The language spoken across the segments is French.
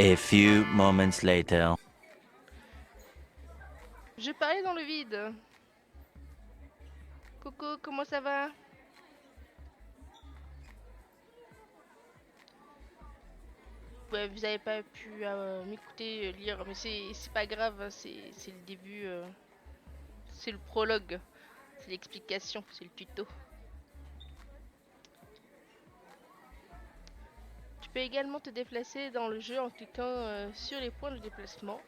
A few moments later. Je parlais dans le vide. Coco, comment ça va? Ouais, vous avez pas pu m'écouter lire, mais c'est pas grave, hein, c'est le début, c'est le prologue, c'est l'explication, c'est le tuto. Tu peux également te déplacer dans le jeu en cliquant sur les points de déplacement.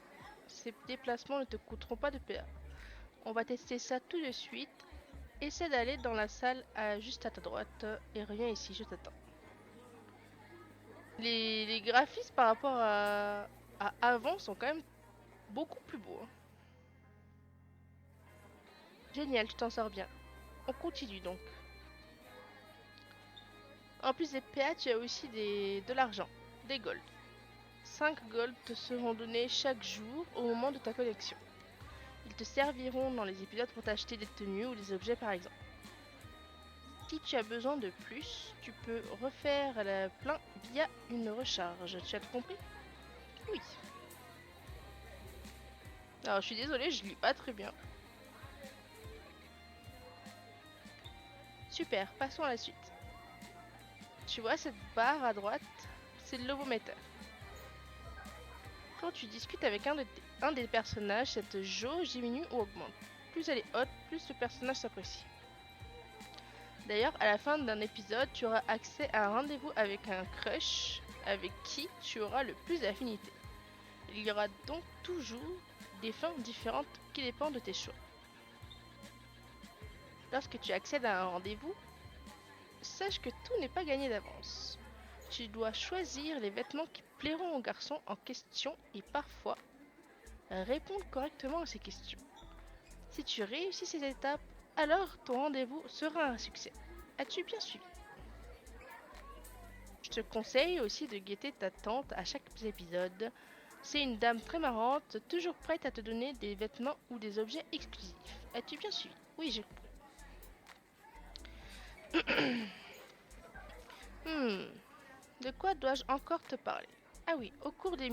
Ces déplacements ne te coûteront pas de PA. On va tester ça tout de suite. Essaie d'aller dans la salle juste à ta droite et reviens ici, je t'attends. Les graphismes par rapport à avant sont quand même beaucoup plus beaux, hein. Génial, tu t'en sors bien. On continue donc. En plus des PA, tu as aussi de l'argent, des golds. 5 golds te seront donnés chaque jour au moment de ta connexion. Ils te serviront dans les épisodes pour t'acheter des tenues ou des objets par exemple. Si tu as besoin de plus, tu peux refaire le plein via une recharge. Tu as tout compris? Oui. Alors je suis désolée, je lis pas très bien. Super, passons à la suite. Tu vois cette barre à droite? C'est le lobomètre. Quand tu discutes avec un des personnages, cette jauge diminue ou augmente. Plus elle est haute, plus le personnage s'apprécie. D'ailleurs, à la fin d'un épisode, tu auras accès à un rendez-vous avec un crush avec qui tu auras le plus d'affinité. Il y aura donc toujours des fins différentes qui dépendent de tes choix. Lorsque tu accèdes à un rendez-vous, sache que tout n'est pas gagné d'avance. Tu dois choisir les vêtements qui plairont au garçon en question et parfois répondre correctement à ces questions. Si tu réussis ces étapes, alors ton rendez-vous sera un succès. As-tu bien suivi? Je te conseille aussi de guetter ta tante à chaque épisode. C'est une dame très marrante, toujours prête à te donner des vêtements ou des objets exclusifs. As-tu bien suivi? Oui, j'ai compris. De quoi dois-je encore te parler? Ah oui, au cours des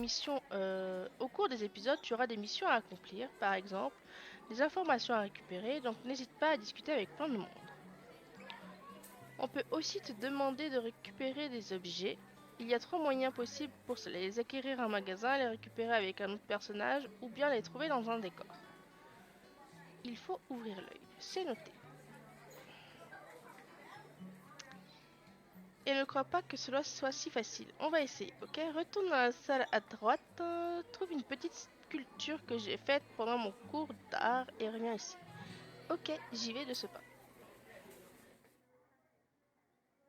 épisodes, tu auras des missions à accomplir, par exemple, des informations à récupérer, donc n'hésite pas à discuter avec plein de monde. On peut aussi te demander de récupérer des objets. Il y a 3 moyens possibles pour cela: les acquérir en magasin, les récupérer avec un autre personnage ou bien les trouver dans un décor. Il faut ouvrir l'œil, c'est noté. Et ne crois pas que cela soit si facile. On va essayer, ok? Retourne dans la salle à droite, trouve une petite sculpture que j'ai faite pendant mon cours d'art et reviens ici. Ok, j'y vais de ce pas.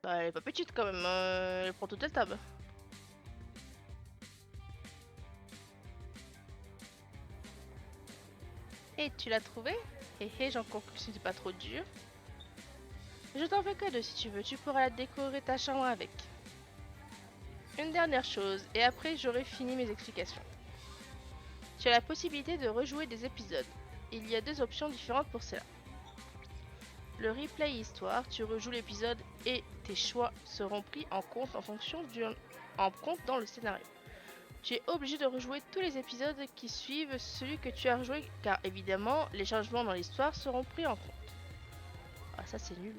Bah, elle est pas petite quand même, elle prend toute la table. Et tu l'as trouvé? Hé, j'en conclus que c'était pas trop dur. Je t'en fais que deux si tu veux, tu pourras décorer ta chambre avec. Une dernière chose, et après j'aurai fini mes explications. Tu as la possibilité de rejouer des épisodes. Il y a 2 options différentes pour cela. Le replay histoire, tu rejoues l'épisode et tes choix seront pris en compte dans le scénario. Tu es obligé de rejouer tous les épisodes qui suivent celui que tu as rejoué, car évidemment les changements dans l'histoire seront pris en compte. Ah, ça c'est nul.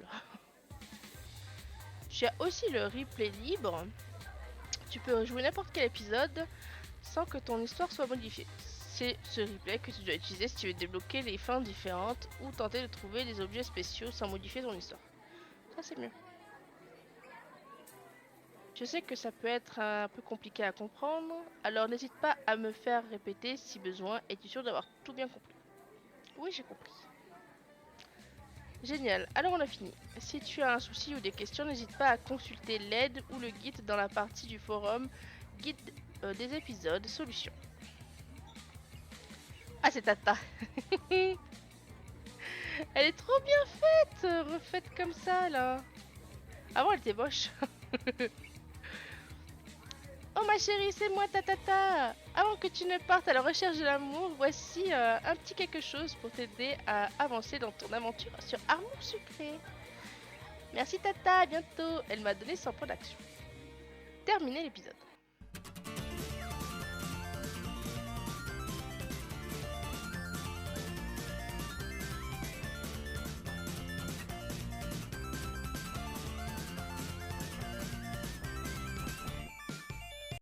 Tu as aussi le replay libre. Tu peux rejouer n'importe quel épisode sans que ton histoire soit modifiée. C'est ce replay que tu dois utiliser si tu veux débloquer les fins différentes ou tenter de trouver des objets spéciaux sans modifier ton histoire. Ça c'est mieux. Je sais que ça peut être un peu compliqué à comprendre, alors n'hésite pas à me faire répéter si besoin. Es-tu sûr d'avoir tout bien compris? Oui, j'ai compris. Génial, alors on a fini. Si tu as un souci ou des questions, n'hésite pas à consulter l'aide ou le guide dans la partie du forum guide des épisodes solutions. Ah, c'est Tata. Elle est trop bien faite, refaite comme ça là. Avant elle était moche. Oh ma chérie, c'est moi Tata. Avant que tu ne partes à la recherche de l'amour, voici un petit quelque chose pour t'aider à avancer dans ton aventure sur Armour Sucré. Merci Tata, à bientôt. Elle m'a donné 100 points d'action. Terminé l'épisode.